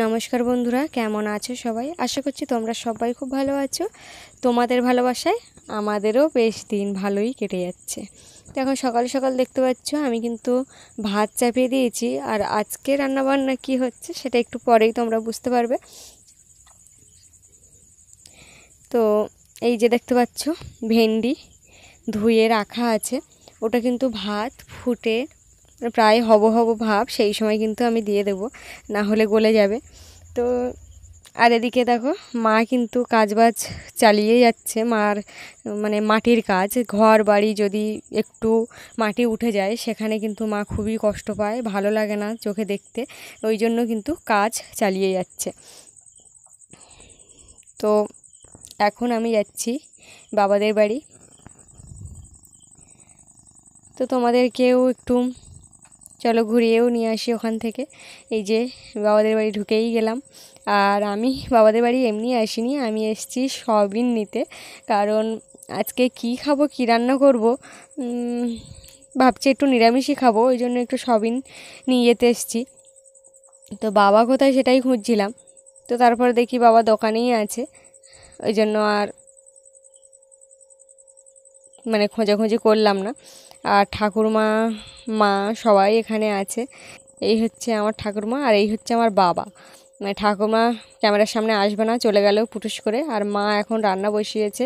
নমস্কার বন্ধুরা, কেমন আছো সবাই? আশা করছি তোমরা সবাই খুব ভালো আছো। তোমাদের ভালোবাসায় আমাদেরও বেশ দিন ভালোই কেটে যাচ্ছে। তো এখন সকাল সকাল দেখতে পাচ্ছ আমি কিন্তু ভাত চাপিয়ে দিয়েছি, আর আজকে রান্নাবান্না কি হচ্ছে সেটা একটু পরেই তোমরা বুঝতে পারবে। তো এই যে দেখতে পাচ্ছ ভেন্ডি ধুয়ে রাখা আছে, ওটা কিন্তু ভাত ফুটে প্রায় হব হব ভাব, সেই সময় কিন্তু আমি দিয়ে দেব, না হলে গলে যাবে। তো আর এদিকে দেখো মা কিন্তু কাজবাজ চালিয়ে যাচ্ছে। মার মানে মাটির কাজ, ঘর বাড়ি যদি একটু মাটি উঠে যায় সেখানে কিন্তু মা খুবই কষ্ট পায়, ভালো লাগে না চোখে দেখতে, ওই জন্য কিন্তু কাজ চালিয়ে যাচ্ছে। তো এখন আমি যাচ্ছি বাবাদের বাড়ি। তো তোমাদেরকেও একটু চলো ঘুরিয়েও নিয়ে আসি ওখান থেকে। এই যে বাবাদের বাড়ি ঢুকেই গেলাম। আর আমি বাবাদের বাড়ি এমনি আসিনি, আমি এসেছি সয়াবিন নিতে। কারণ আজকে কি খাবো, কি রান্না করব, ভাবছি একটু নিরামিষই খাবো, ওই জন্য একটু সয়াবিন নিয়ে যেতে এসেছি। তো বাবা কোথায় সেটাই খুঁজছিলাম। তো তারপর দেখি বাবা দোকানেই আছে, ওই জন্য আর মানে খোঁজাখুঁজি করলাম না। আর ঠাকুরমা মা সবাই এখানে আছে। এই হচ্ছে আমার ঠাকুরমা আর এই হচ্ছে আমার বাবা। মানে ঠাকুমা ক্যামেরার সামনে আসবে না, চলে গেল পুটুস করে। আর মা এখন রান্না বসিয়েছে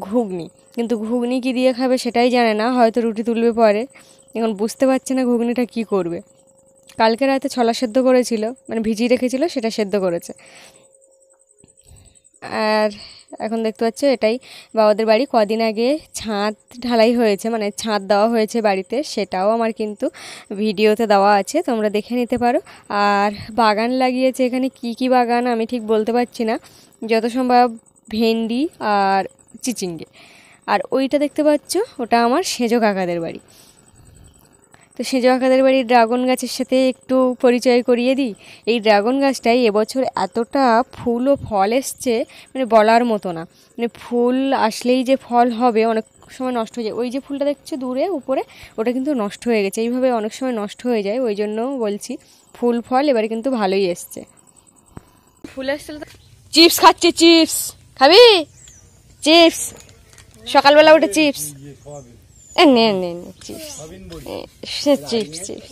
ঘুগনি, কিন্তু ঘুগনি কী দিয়ে খাবে সেটাই জানে না, হয়তো রুটি তুলবে পরে। এখন বুঝতে পারছে না ঘুগনিটা কি করবে। কালকে রাতে ছোলা সেদ্ধ করেছিল, মানে ভিজিয়ে রেখেছিল, সেটা সেদ্ধ করেছে। আর এখন দেখতে পাচ্ছ এটাই বাবাদের বাড়ি। কদিন আগে ছাদ ঢালাই হয়েছে, মানে ছাদ দেওয়া হয়েছে বাড়িতে, সেটাও আমার কিন্তু ভিডিওতে দেওয়া আছে, তোমরা দেখে নিতে পারো। আর বাগান লাগিয়েছে এখানে, কি কি বাগান আমি ঠিক বলতে পারছি না, যত সম্ভব ভেন্ডি আর চিচিঙ্গে। আর ওইটা দেখতে পাচ্ছ ওটা আমার সেজো কাকাদের বাড়ি। তো সেজো কাকাদের বাড়ির ড্রাগন গাছের সাথে একটু পরিচয় করিয়ে দিই। এই ড্রাগন গাছটাই এবছর এতটা ফুল ও ফল এসছে, মানে বলার মতো না। মানে ফুল আসলেই যে ফল হবে অনেক সময় নষ্ট হয়ে যায়। ওই যে ফুলটা দেখছো দূরে উপরে, ওটা কিন্তু নষ্ট হয়ে গেছে। এইভাবে অনেক সময় নষ্ট হয়ে যায়, ওই জন্য বলছি ফুল ফল এবারে কিন্তু ভালোই এসছে। ফুল এসছে। চিপস খাচ্ছে, চিপস খাবি? চিপস সকালবেলা উঠে চিপস, নে নে নে চিপস, চিপস চিপস।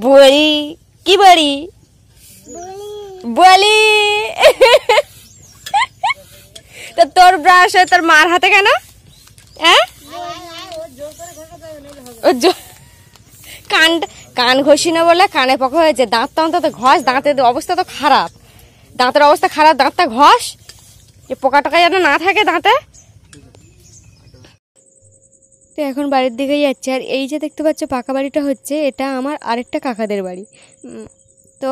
বড়ি কি বড়ি? বলি। তা তোর ব্রাশ তোর মার হাতে কেন? হ্যাঁ, কান কান ঘষি না বলে কানে পকা হয়েছে। দাঁতটা অন্তত ঘষ, দাঁতের অবস্থা তো খারাপ, দাঁতের অবস্থা খারাপ, দাঁতটা ঘষ, যে পোকা টোকা যেন না থাকে দাঁতে। তো এখন বাড়ির দিকেই যাচ্ছে। আর এই যে দেখতে পাচ্ছ পাকা বাড়িটা হচ্ছে, এটা আমার আরেকটা কাকাদের বাড়ি। তো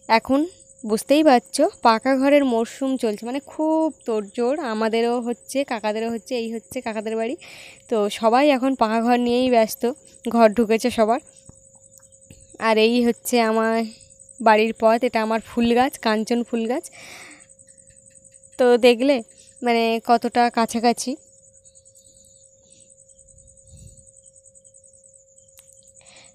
এখন বুঝতেই পারছো পাকা ঘরের মরশুম চলছে, মানে খুব তোড়জোড়, আমাদেরও হচ্ছে কাকাদেরও হচ্ছে। এই হচ্ছে কাকাদের বাড়ি। তো সবাই এখন পাকা ঘর নিয়েই ব্যস্ত, ঘর ঢুকেছে সবার। আর এই হচ্ছে আমার বাড়ির পথ, এটা আমার ফুল গাছ, কাঞ্চন ফুল গাছ। তো দেখলে মানে কতটা কাছাকাছি।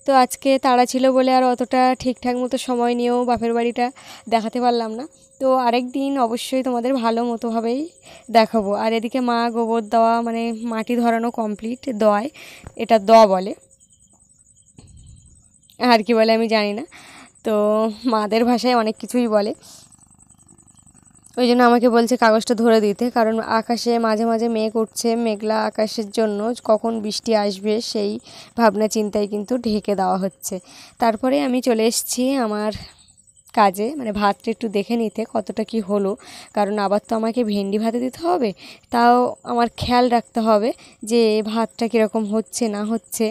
তো আজকে তাড়া ছিল বলে আর অতটা ঠিকঠাক মতো সময় নিয়েও বাপের বাড়িটা দেখাতে পারলাম না। তো আরেক দিন অবশ্যই তোমাদের ভালো মতোভাবেই দেখাবো। আর এদিকে মা গোবর দেওয়া, মানে মাটি ধরানো কমপ্লিট, দয়, এটা বলে, আর কি বলে আমি জানি না। তো মাদের ভাষায় অনেক কিছুই বলে, ওই জন্য আমাকে বলছে কাগজটা ধরে দিতে, কারণ আকাশে মাঝে মাঝে মেঘ উঠছে, মেঘলা আকাশের জন্য কখন বৃষ্টি আসবে সেই ভাবনা চিন্তায় কিন্তু ঢেকে দেওয়া হচ্ছে। তারপরে আমি চলে এসেছি আমার কাজে, মানে ভাতটা একটু দেখে নিতে কতটা কি হলো, কারণ আবার তো আমাকে ভেন্ডি ভাতে দিতে হবে, তাও আমার খেয়াল রাখতে হবে যে ভাতটা কীরকম হচ্ছে না হচ্ছে।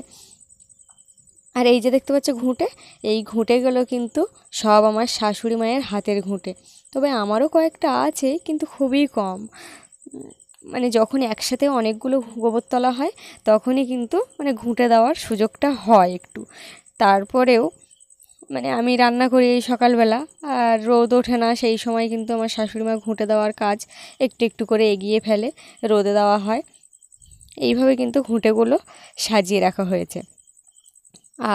আর এই যে দেখতে পাচ্ছ ঘুঁটে, এই ঘুঁটেগুলো কিন্তু সব আমার শাশুড়ি মায়ের হাতের ঘুঁটে। তবে আমারও কয়েকটা আছে, কিন্তু খুবই কম। মানে যখন একসাথে অনেকগুলো গোবর তোলা হয় তখনই কিন্তু মানে ঘুঁটে দেওয়ার সুযোগটা হয় একটু। তারপরেও মানে আমি রান্না করি এই সকালবেলা, আর রোদ ওঠে না, সেই সময় কিন্তু আমার শাশুড়ি মা ঘুঁটে দেওয়ার কাজ একটু একটু করে এগিয়ে ফেলে, রোদে দেওয়া হয়। এইভাবে কিন্তু ঘুঁটেগুলো সাজিয়ে রাখা হয়েছে।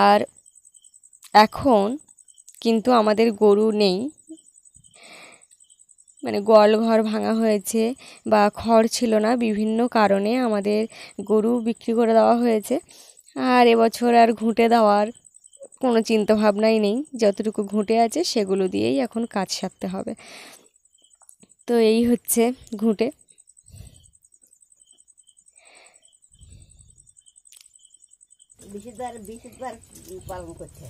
আর এখন কিন্তু আমাদের গরু নেই, মানে গোয়াল ঘর ভাঙা হয়েছে বা খড় ছিল না, বিভিন্ন কারণে আমাদের গরু বিক্রি করে দেওয়া হয়েছে। আর এবছর আর ঘুঁটে দেওয়ার কোনো চিন্তা ভাবনাই নেই, যতটুকু ঘুঁটে আছে সেগুলো দিয়েই এখন কাজ সারতে হবে। তো এই হচ্ছে ঘুঁটে। বিশেষবার পালন করছে,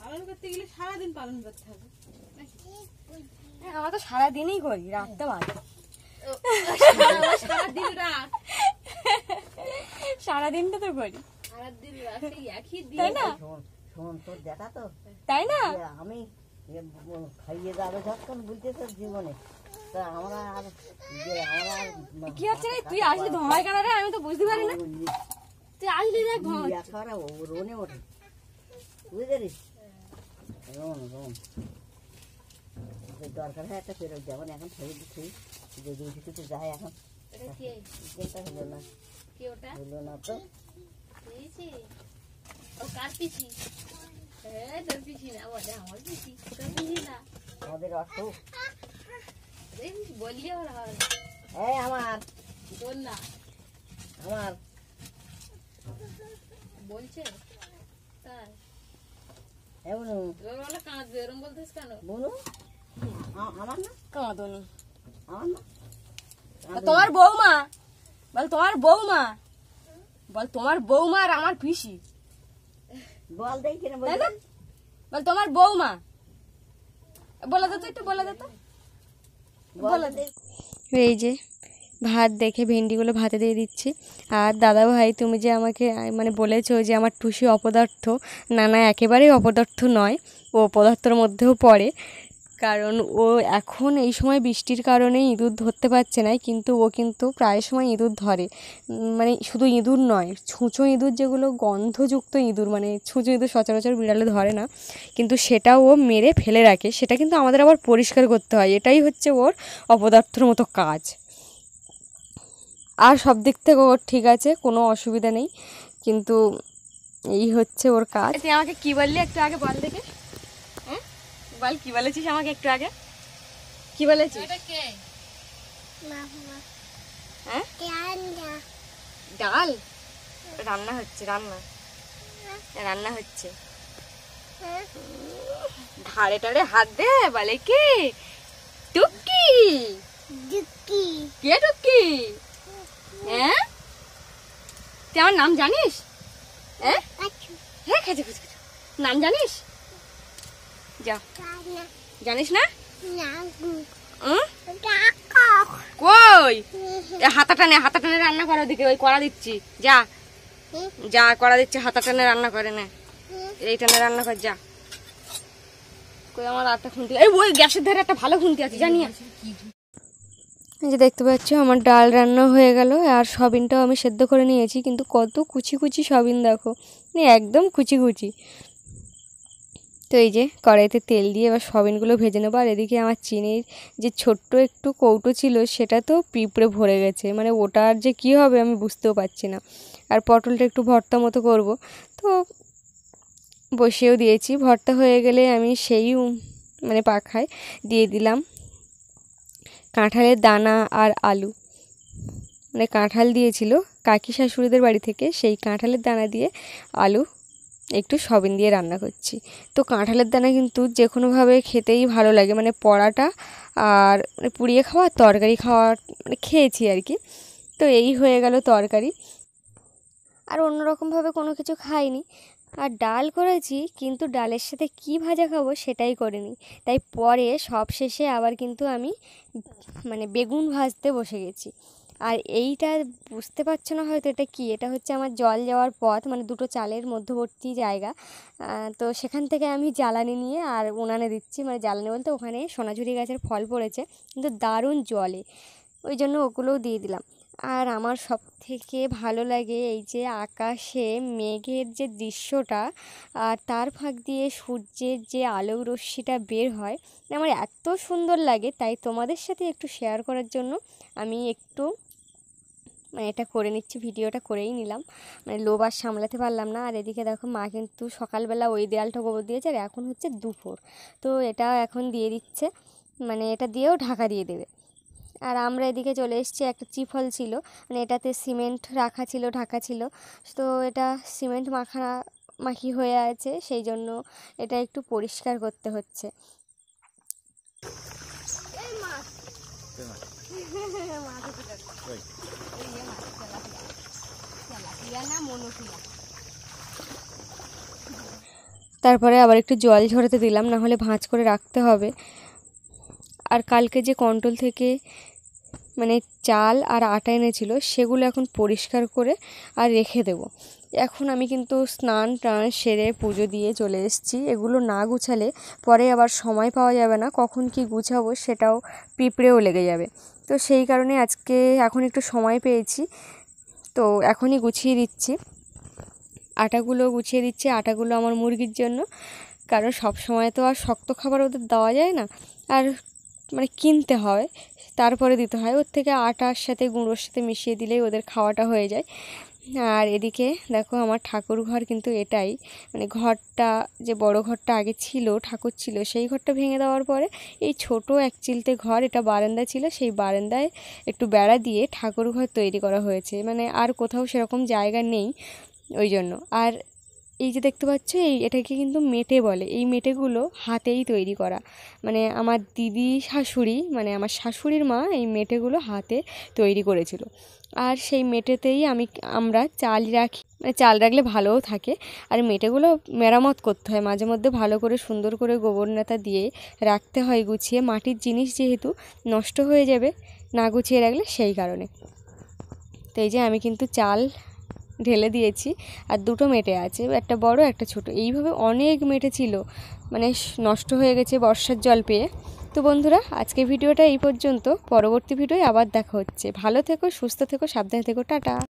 পালন করতে গেলে সারাদিন পালন করতে হবে। আমরা তো সারাদিনই করি, রাতটা বাদ। সারাদিন রাত, সারাদিনটা তো করি, সারাদিন রাত একই দিন, তাই না? শোন তোর দেখা তো, তাই না? আমি খাইয়ে যাবে যখন বুঝতেছ জীবনে, তা আমরা আর কি হচ্ছে রে, তুই আসলি ধোঁয়ায় কেন রে? আমি তো বুঝতে পারি না, তুই আসলি দেখ রোনে ওঠে, বুঝতে পারিস? রোন রোন দরকার হয় একটা ফেরত, যেমন এখন ফেরত দিচ্ছি যদি উঠিতে যায়, এখন চিন্তা হলো না, হলো না তো। আমাদের অর্থ বললে ভালো হবে, এই আমার বল না, আমার বলছে তাই এমন এবার বলে কাঁদবে, এরম বলতেছ কেন? বলু আমার না, কাঁদনি, আমার না, তোমার বৌমা বল, তোমার বৌমা বল, তোমার বৌমা আর আমার পিসি বল দেই কিনা বল, বল তোমার বৌমা, বলে দে তো, একটু বলে দে তো, বল দে। এই যে ভাত দেখে ভেন্ডিগুলো ভাতে দিয়ে দিচ্ছি। আর দাদা ভাই, তুমি যে আমাকে মানে বলেছো যে আমার টুসি অপদার্থ, না না, একেবারেই অপদার্থ নয়, ও অপদার্থর মধ্যেও পড়ে। কারণ ও এখন এই সময় বৃষ্টির কারণে ইঁদুর ধরতে পারছে না, কিন্তু ও কিন্তু প্রায় সময় ইঁদুর ধরে। মানে শুধু ইঁদুর নয়, ছুঁচো ইঁদুর, যেগুলো গন্ধযুক্ত ইঁদুর, মানে ছুঁচো ইঁদুর সচরাচর বিড়ালে ধরে না, কিন্তু সেটাও ও মেরে ফেলে রাখে, সেটা কিন্তু আমাদের আবার পরিষ্কার করতে হয়। এটাই হচ্ছে ওর অপদার্থর মতো কাজ। আর সব দিক থেকে ওর ঠিক আছে, কোনো অসুবিধা নেই, কিন্তু এই হচ্ছে ওর কাজ। তুই আমাকে কি বললি একটু আগে, বল দেখে, হ্যাঁ বল কি বলেছিস আমাকে একটু আগে, কি বলেছিস? এটা কে? হ্যাঁ, ডাল রান্না হচ্ছে, রান্না রান্না হচ্ছে। ঘাড়ে টাড়ে হাত দে, বলে কি টুকি, কে টুকি? হ্যাঁ, তুই আমার নাম জানিস? হ্যাঁ হ্যাঁ, খাচ্ছি খাচ্ছি, নাম জানিস? যা, জানিস না? কই হাতা টানে, হাতা টানে রান্না করো, দিকে ওই কড়া দিচ্ছি, যা যা কড়া দিচ্ছি, হাতা টানে রান্না করে না, এই টানে রান্না কর, যা। কই আমার আটটা খুন্তি, এই ওই গ্যাসের ধারে একটা ভালো খুন্তি আছে, জানি। এই যে দেখতে পাচ্ছ আমার ডাল রান্না হয়ে গেল, আর সবিনটাও আমি সেদ্ধ করে নিয়েছি, কিন্তু কত কুচি কুচি সবিন দেখো, মানে একদম কুচি কুচি। তো এই যে কড়াইতে তেল দিয়ে এবার সবিনগুলো ভেজে নেবো। আর এদিকে আমার চিনির যে ছোট্ট একটু কৌটো ছিল, সেটা তো পিঁপড়ে ভরে গেছে, মানে ওটার যে কী হবে আমি বুঝতেও পারছি না। আর পটলটা একটু ভর্তা মতো করব, তো বসিয়েও দিয়েছি। ভর্তা হয়ে গেলে আমি সেই মানে পাখায় দিয়ে দিলাম কাঁঠালের দানা আর আলু, মানে কাঁঠাল দিয়েছিল কাকি শাশুড়িদের বাড়ি থেকে, সেই কাঁঠালের দানা দিয়ে আলু একটু সবিন দিয়ে রান্না করছি। তো কাঁঠালের দানা কিন্তু যে কোনোভাবে খেতেই ভালো লাগে, মানে পড়াটা আর মানে পুড়িয়ে খাওয়া, তরকারি খাওয়ার মানে খেয়েছি আর কি। তো এই হয়ে গেল তরকারি, আর অন্যরকমভাবে কোনো কিছু খাইনি। আর ডাল করেছি, কিন্তু ডালের সাথে কি ভাজা খাবো সেটাই করিনি, তাই পরে সব শেষে আবার কিন্তু আমি মানে বেগুন ভাজতে বসে গেছি। আর এইটা বুঝতে পারছো না হয়তো, এটা কি, এটা হচ্ছে আমার জল যাওয়ার পথ, মানে দুটো চালের মধ্যবর্তী জায়গা। তো সেখান থেকে আমি জ্বালানি নিয়ে আর উনানে দিচ্ছি, মানে জ্বালানি বলতে ওখানে সোনাঝুরি গাছের ফল পড়েছে, কিন্তু দারুণ জলে, ওই জন্য ওগুলোও দিয়ে দিলাম। আর আমার সব থেকে ভালো লাগে এই যে আকাশে মেঘের যে দৃশ্যটা, আর তার ফাঁক দিয়ে সূর্যের যে আলোক রশ্মিটা বের হয়, আমার এত সুন্দর লাগে, তাই তোমাদের সাথে একটু শেয়ার করার জন্য আমি একটু মানে এটা করে নিচ্ছি, ভিডিওটা করেই নিলাম, মানে লোভ আর সামলাতে পারলাম না। আর এদিকে দেখো মা কিন্তু সকালবেলা ওই দেয়ালটা গোবর দিয়েছে, আর এখন হচ্ছে দুপুর, তো এটা এখন দিয়ে দিচ্ছে, মানে এটা দিয়েও ঢাকা দিয়ে দেবে। আর আমরা এদিকে চলে এসেছি, একটা চিফল ছিল, মানে এটাতে সিমেন্ট রাখা ছিল, ঢাকা ছিল, তো এটা সিমেন্ট মাখি হয়ে আছে, সেই জন্য এটা একটু পরিষ্কার করতে হচ্ছে। তারপরে আবার একটু জল ঝরাতে দিলাম, না হলে ভাঁজ করে রাখতে হবে। আর কালকে যে কন্ট্রোল থেকে মানে চাল আর আটা এনেছিল, সেগুলো এখন পরিষ্কার করে আর রেখে দেব। এখন আমি কিন্তু স্নান টান সেরে পুজো দিয়ে চলে এসেছি। এগুলো না গুছালে পরে আবার সময় পাওয়া যাবে না, কখন কি গুছাবো সেটাও পিঁপড়েও লেগে যাবে। তো সেই কারণে আজকে এখন একটু সময় পেয়েছি, তো এখনই গুছিয়ে দিচ্ছি, আটাগুলো গুছিয়ে দিচ্ছি। আটাগুলো আমার মুরগির জন্য, কারণ সব সময় তো আর শক্ত খাবার ওদের দেওয়া যায় না, আর মানে কিনতে হয়, তারপরে দিতে হয়। ওর থেকে আটার সাথে গুঁড়োর সাথে মিশিয়ে দিলেই ওদের খাওয়াটা হয়ে যায়। আর এদিকে দেখো আমার ঠাকুর ঘর কিন্তু এটাই, মানে ঘরটা যে বড় ঘরটা আগে ছিল, ঠাকুর ছিল, সেই ঘরটা ভেঙে দেওয়ার পরে এই ছোট এক চিলতে ঘর, এটা বারান্দা ছিল, সেই বারান্দায় একটু বেড়া দিয়ে ঠাকুর ঘর তৈরি করা হয়েছে, মানে আর কোথাও সেরকম জায়গা নেই ওই জন্য। আর এই যে দেখতে পাচ্ছ, এটাকে কিন্তু মেটে বলে। এই মেটেগুলো হাতেই তৈরি করা, মানে আমার দিদি শাশুড়ি, মানে আমার শাশুড়ির মা এই মেটেগুলো হাতে তৈরি করেছিল। আর সেই মেটেতেই আমরা চাল রাখি, মানে চাল রাখলে ভালোও থাকে। আর মেটেগুলো মেরামত করতে হয় মাঝে মধ্যে, ভালো করে সুন্দর করে গোবর নেতা দিয়ে রাখতে হয় গুছিয়ে, মাটির জিনিস যেহেতু নষ্ট হয়ে যাবে না গুছিয়ে রাখলে, সেই কারণে। তো এই যে আমি কিন্তু চাল ঢেলে দিয়েছি, আর দুটো মেটে আছে, একটা বড় একটা ছোট, এইভাবে অনেক মেটে ছিল, মানে নষ্ট হয়ে গেছে বর্ষার জল পেয়ে। তো বন্ধুরা, আজকে ভিডিওটা এই পর্যন্ত, পরবর্তী ভিডিওয় আবার দেখা হচ্ছে। ভালো থেকো, সুস্থ থেকো, সাবধানে থেকো, টাটা।